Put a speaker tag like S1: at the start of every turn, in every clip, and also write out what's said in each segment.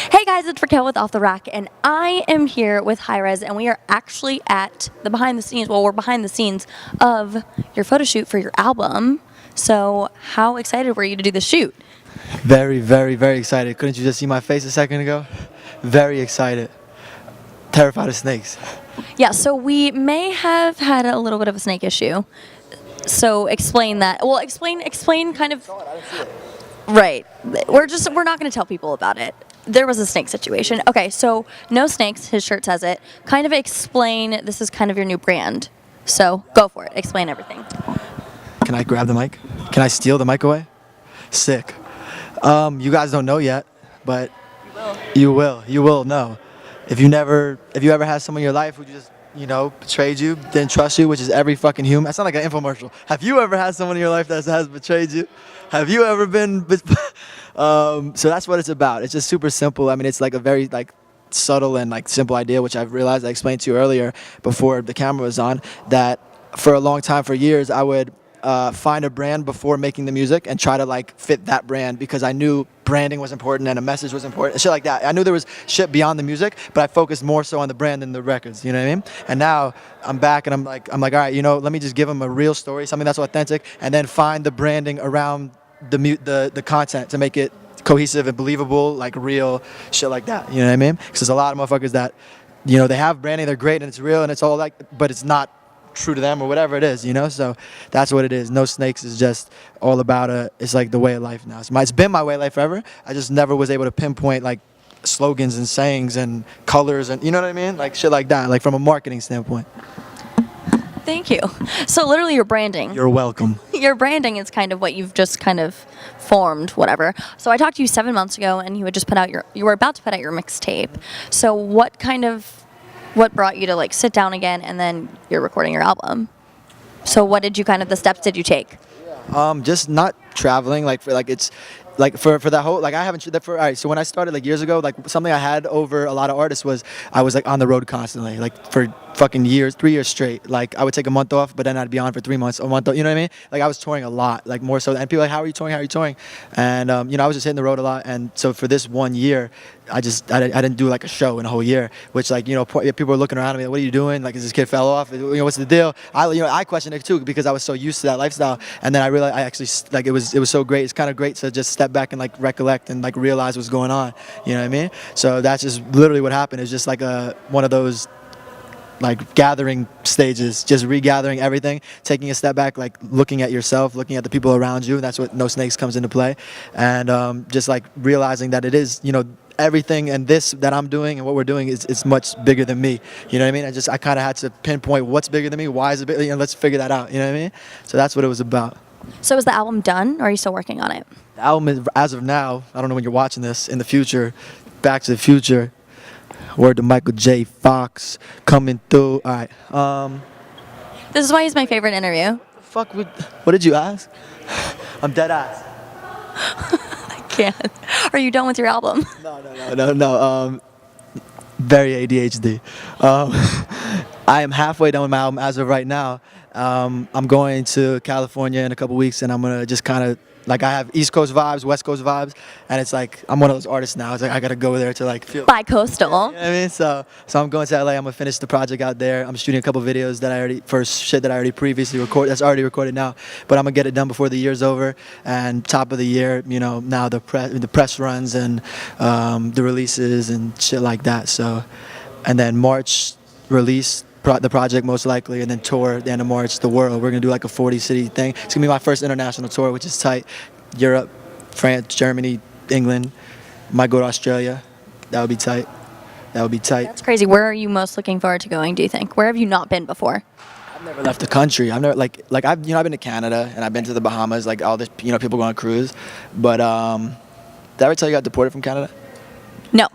S1: Hey guys, it's Raquel with Off the Rack, and I am here with Hi-Rez, and we are actually at the behind the scenes, well, we're behind the scenes of your photo shoot for your album. So how excited were you to do the shoot?
S2: Very, very, very excited. Couldn't you just see my face a second ago? Very excited. Terrified of snakes.
S1: Yeah, so we may have had a little bit of a snake issue. So explain that. Well, explain kind of. Right. We're not going to tell people about it. There was a snake situation. Okay, so no snakes, his shirt says it. Kind of explain, this is kind of your new brand. So go for it. Explain everything.
S2: Can I grab the mic? Can I steal the mic away? Sick. You guys don't know yet, but you will know. If you ever had someone in your life who just, betrayed you, didn't trust you, which is every fucking human. That sounds like an infomercial. Have you ever had someone in your life that has betrayed you? Have you ever been? So that's what it's about. It's just super simple. I mean, it's like a very subtle and simple idea, which I've realized I explained to you earlier before the camera was on. That for a long time, for years, I would find a brand before making the music and try to fit that brand because I knew branding was important and a message was important and shit like that. I knew there was shit beyond the music, but I focused more so on the brand than the records, you know what I mean? And now I'm back and I'm like, all right, let me just give them a real story, something that's authentic, and then find the branding around the content to make it cohesive and believable, real shit like that, you know what I mean? Because there's a lot of motherfuckers that, they have branding, they're great and it's real and it's all but it's not true to them or whatever it is, so that's what it is. No Snakes is just all about it's like the way of life now. It's been my way of life forever. I just never was able to pinpoint slogans and sayings and colors and you know what I mean, shit like that, from a marketing standpoint.
S1: Thank you. So literally your branding.
S2: You're welcome.
S1: Your branding is kind of what you've just kind of formed, whatever. So I talked to you 7 months ago and you had just you were about to put out your mixtape. So what brought you to sit down again and then you're recording your album? So what did you the steps did you take?
S2: Just not traveling for that whole I haven't all right, so when I started years ago, something I had over a lot of artists was I was on the road constantly for fucking years, 3 years straight. I would take a month off, but then I'd be on for 3 months, a month, you know what I mean? I was touring a lot, more so, and people how are you touring? And I was just hitting the road a lot, and so for this 1 year, I didn't do a show in a whole year, which people were looking around at me, what are you doing? Is this kid fell off? What's the deal? I questioned it too because I was so used to that lifestyle, and then I realized I actually it was so great. It's kind of great to just step back and recollect and realize what's going on. You know what I mean? So that's just literally what happened. It's just one of those gathering stages, just regathering everything, taking a step back, looking at yourself, looking at the people around you, and that's what No Snakes comes into play, and just realizing that it is, everything and this that I'm doing and what we're doing is much bigger than me, you know what I mean? I kind of had to pinpoint what's bigger than me, why is it big, let's figure that out, you know what I mean? So that's what it was about.
S1: So is the album done, or are you still working on it?
S2: The album is, as of now, I don't know when you're watching this, in the future, Back to the Future, word to Michael J. Fox, coming through. All right.
S1: This is why he's my favorite interview.
S2: What did you ask? I'm dead ass.
S1: I can't. Are you done with your album?
S2: No. Very ADHD. I am halfway done with my album as of right now. I'm going to California in a couple weeks, and I'm gonna just kind of I have East Coast vibes, West Coast vibes, and it's I'm one of those artists now. It's I gotta go there to feel
S1: bi-coastal.
S2: You know what I mean? So I'm going to LA. I'm gonna finish the project out there. I'm shooting a couple videos that I already previously recorded. That's already recorded now, but I'm gonna get it done before the year's over. And top of the year, now the press runs and the releases and shit like that. So, and then March release. The project most likely, and then tour at the end of March, the world. We're gonna do a 40-city thing. It's gonna be my first international tour, which is tight. Europe, France, Germany, England. Might go to Australia. That would be tight.
S1: That's crazy. Where are you most looking forward to going, do you think? Where have you not been before?
S2: I've never left the country. I've never I've been to Canada and I've been to the Bahamas, all this people go on a cruise. But did I ever tell you I got deported from Canada?
S1: No.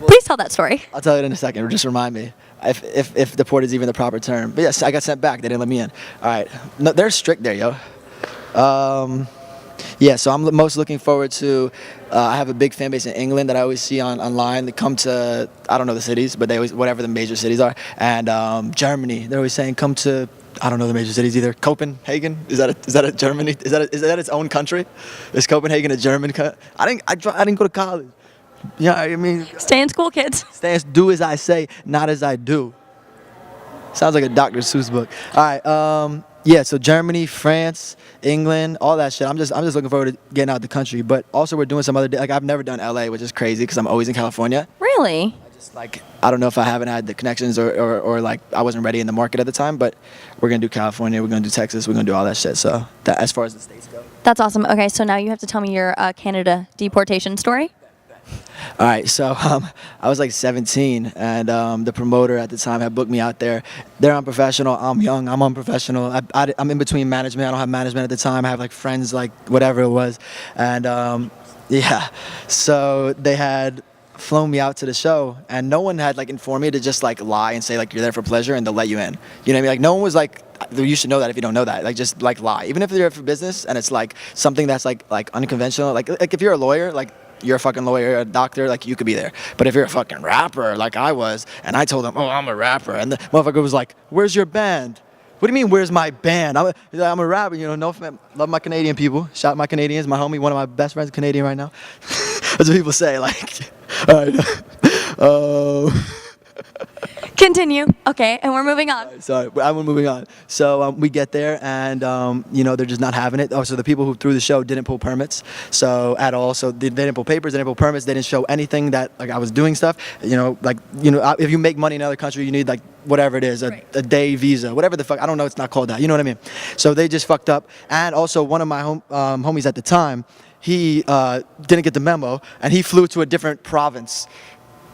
S1: Please tell that story.
S2: I'll tell you in a second. Just remind me. If deported is even the proper term. But yes, I got sent back. They didn't let me in. All right. No, they're strict there, yo. Yeah, so I'm most looking forward to, I have a big fan base in England that I always see online. They come to, I don't know the cities, but they always, whatever the major cities are. And Germany, they're always saying, come to, I don't know the major cities either. Copenhagen? Is that a Germany? Is that its own country? Is Copenhagen a German country? I didn't go to college. Yeah, I mean,
S1: Stay in school, kids.
S2: do as I say, not as I do. Sounds like a Dr. Seuss book. All right. Yeah. So Germany, France, England, all that shit. I'm just looking forward to getting out the country. But also we're doing some other like I've never done LA, which is crazy because I'm always in California.
S1: Really?
S2: Just like I don't know if I haven't had the connections or like I wasn't ready in the market at the time. But we're gonna do California. We're gonna do Texas. We're gonna do all that shit. So that as far as the states go.
S1: That's awesome. Okay, so now you have to tell me your Canada deportation story.
S2: All right, so I was like 17, and the promoter at the time had booked me out there. They're unprofessional. I'm young. I'm unprofessional. I'm in between management. I don't have management at the time. I have like friends, like whatever it was, and yeah. So they had flown me out to the show, and no one had like informed me to just like lie and say like you're there for pleasure and they'll let you in. You know what I mean? Like no one was like, you should know that if you don't know that. Like just like lie, even if you're there for business and it's like something that's like unconventional. Like if you're a lawyer, like. You're a fucking lawyer, a doctor, like you could be there. But if you're a fucking rapper, like I was, and I told him, oh, I'm a rapper, and the motherfucker was like, where's your band? What do you mean, where's my band? I'm a rapper, you know, no offense. Love my Canadian people. Shout out my Canadians, my homie, one of my best friends, Canadian right now. That's what people say, like, all right.
S1: Continue. Okay, and we're moving on.
S2: Sorry, I'm moving on. So we get there, and you know they're just not having it. Oh, so the people who threw the show didn't pull permits, so at all. So they didn't pull papers, they didn't pull permits, they didn't show anything that like I was doing stuff. You know, like if you make money in another country, you need like whatever it is, a day visa, whatever the fuck. I don't know. It's not called that. You know what I mean? So they just fucked up. And also one of my homies at the time, he didn't get the memo, and he flew to a different province.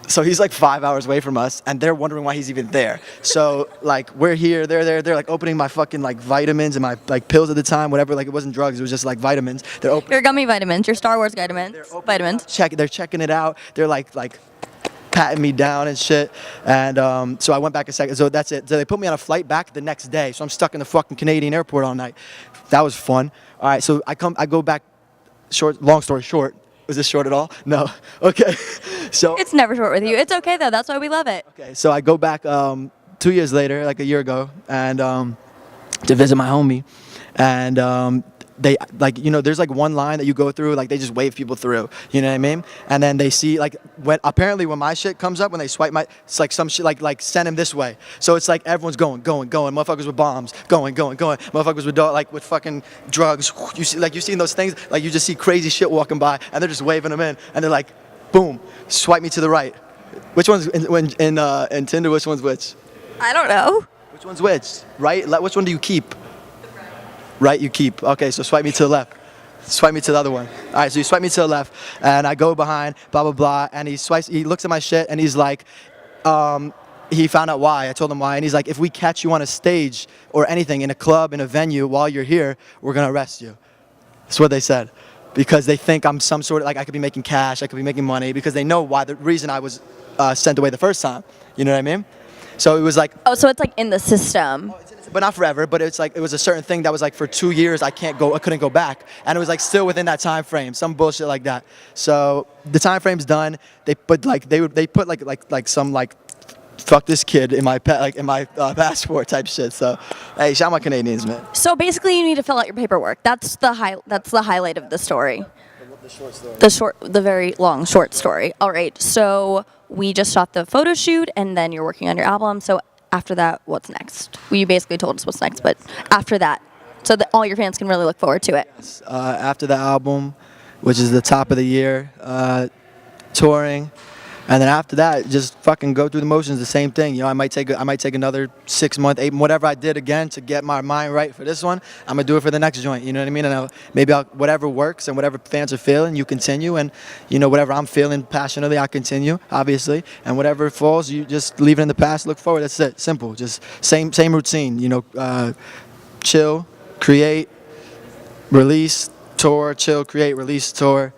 S2: So he's like 5 hours away from us, and they're wondering why he's even there. So like we're here, they're there, they're like opening my fucking like vitamins and my like pills at the time, whatever. Like it wasn't drugs, it was just like vitamins. They're opening
S1: Your gummy vitamins, your Star Wars vitamins. Vitamins.
S2: They're checking it out. They're like patting me down and shit. And so I went back a second. So that's it. So they put me on a flight back the next day. So I'm stuck in the fucking Canadian airport all night. That was fun. All right, so I go back. Long story short. Was this short at all? No. Okay. So
S1: It's never short with you. It's okay though. That's why we love it.
S2: okay. So I go back 2 years later, like a year ago, and to visit my homie, and they like there's like one line that you go through, like they just wave people through. You know what I mean? And then they see like when my shit comes up, when they swipe it's like some shit like send him this way. So it's like everyone's going. Motherfuckers with bombs, going. Motherfuckers with with fucking drugs. You seen those things? Like you just see crazy shit walking by, and they're just waving them in, and they're like, boom, swipe me to the right. Which one's in Tinder? Which one's which?
S1: I don't know.
S2: Which one's which? Right? Which one do you keep? Right, you keep. Okay, so swipe me to the left. Swipe me to the other one. All right, so you swipe me to the left, and I go behind, blah, blah, blah, and he looks at my shit, and he's like, he found out why. I told him why, and he's like, if we catch you on a stage or anything, in a club, in a venue, while you're here, we're going to arrest you. That's what they said. Because they think I'm some sort of, like I could be making cash, I could be making money, because they know why, the reason I was sent away the first time. You know what I mean? So it was like...
S1: Oh, so it's like in the system.
S2: But not forever, but it's like it was a certain thing that was like for 2 years I couldn't go back, and it was like still within that time frame, some bullshit like that. So the time frame's done. They put some like fuck this kid in my passport type shit. So hey, shout out my Canadians, man.
S1: So basically, you need to fill out your paperwork. That's the highlight of the story.
S2: The short story.
S1: The very long short story. All right. So we just shot the photo shoot, and then you're working on your album. So after that, what's next? Well, you basically told us what's next, but after that, so that all your fans can really look forward to it.
S2: Yes. After the album, which is the top of the year, touring, and then after that, just fucking go through the motions. The same thing, I might take another 6 month, 8, whatever I did again to get my mind right for this one. I'm gonna do it for the next joint. You know what I mean? And whatever works and whatever fans are feeling, you continue. And whatever I'm feeling passionately, I continue, obviously. And whatever falls, you just leave it in the past. Look forward. That's it. Simple. Just same routine. Chill, create, release, tour. Chill, create, release, tour.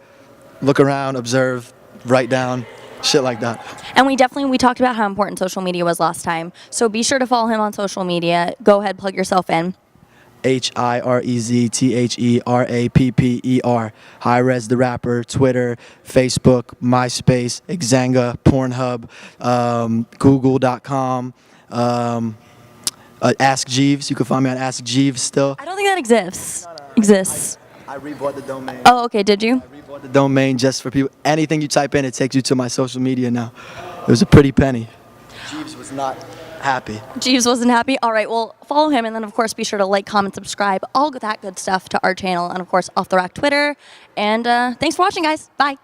S2: Look around, observe, write down. Shit like that.
S1: And we talked about how important social media was last time. So be sure to follow him on social media. Go ahead, plug yourself in.
S2: HIREZTHERAPPER. Hi-Rez the rapper. Twitter, Facebook, MySpace, Xanga, Pornhub, Google.com, Ask Jeeves. You can find me on Ask Jeeves still.
S1: I don't think that exists. Exists.
S2: I rebought the domain.
S1: Oh, okay. Did you?
S2: I rebought the domain just for people. Anything you type in, it takes you to my social media now. It was a pretty penny. Jeeves was not happy.
S1: Jeeves wasn't happy. All right. Well, follow him, and then of course be sure to like, comment, subscribe, all that good stuff to our channel, and of course Off the Rack Twitter. And thanks for watching, guys. Bye.